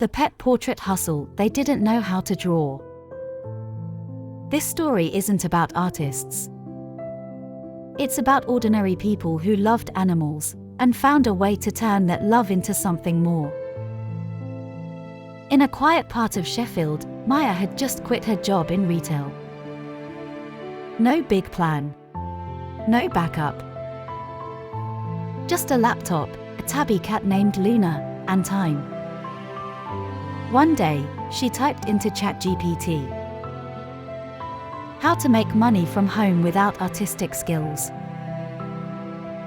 The pet portrait hustle they didn't know how to draw. This story isn't about artists. It's about ordinary people who loved animals and found a way to turn that love into something more. In a quiet part of Sheffield, Maya had just quit her job in retail. No big plan. No backup. Just a laptop, a tabby cat named Luna, and time. One day, she typed into ChatGPT, "How to make money from home without artistic skills."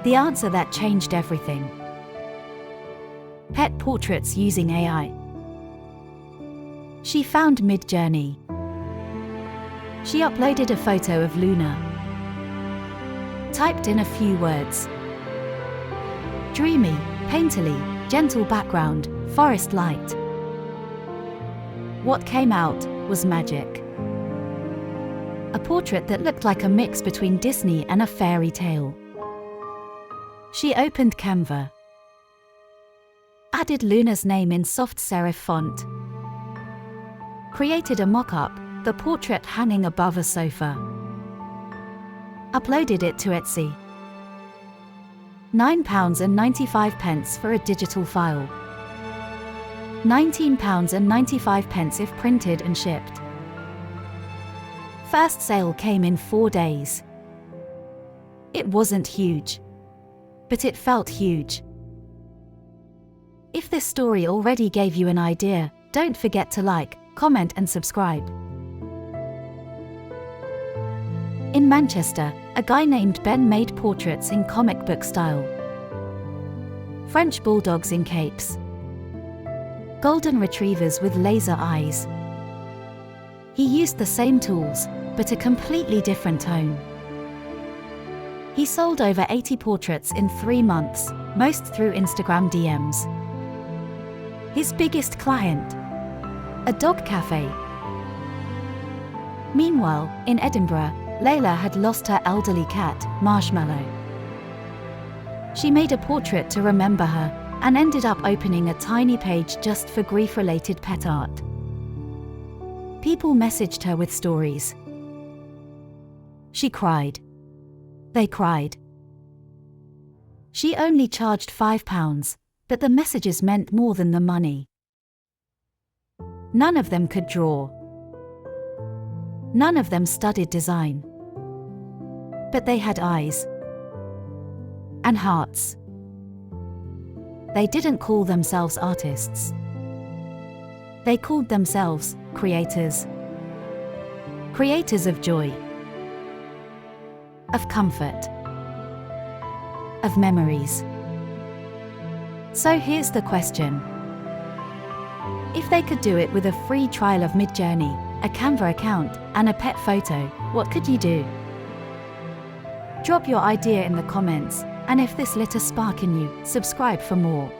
The answer that changed everything. Pet portraits using AI. She found Midjourney. She uploaded a photo of Luna. Typed in a few words. Dreamy, painterly, gentle background, forest light. What came out was magic. A portrait that looked like a mix between Disney and a fairy tale. She opened Canva. Added Luna's name in soft serif font. Created a mock-up, the portrait hanging above a sofa. Uploaded it to Etsy. £9.95 for a digital file. £19.95 if printed and shipped. First sale came in 4 days. It wasn't huge, but it felt huge. If this story already gave you an idea, don't forget to like, comment and subscribe. In Manchester, a guy named Ben made portraits in comic book style. French bulldogs in capes. Golden retrievers with laser eyes. He used the same tools, but a completely different tone. He sold over 80 portraits in 3 months, most through Instagram DMs. His biggest client? A dog cafe. Meanwhile, in Edinburgh, Layla had lost her elderly cat, Marshmallow. She made a portrait to remember her, and ended up opening a tiny page just for grief-related pet art. People messaged her with stories. She cried. They cried. She only charged £5, but the messages meant more than the money. None of them could draw. None of them studied design. But they had eyes. And hearts. They didn't call themselves artists. They called themselves creators. Creators of joy. Of comfort. Of memories. So here's the question. If they could do it with a free trial of Midjourney, a Canva account, and a pet photo, what could you do? Drop your idea in the comments, and if this lit a spark in you, subscribe for more.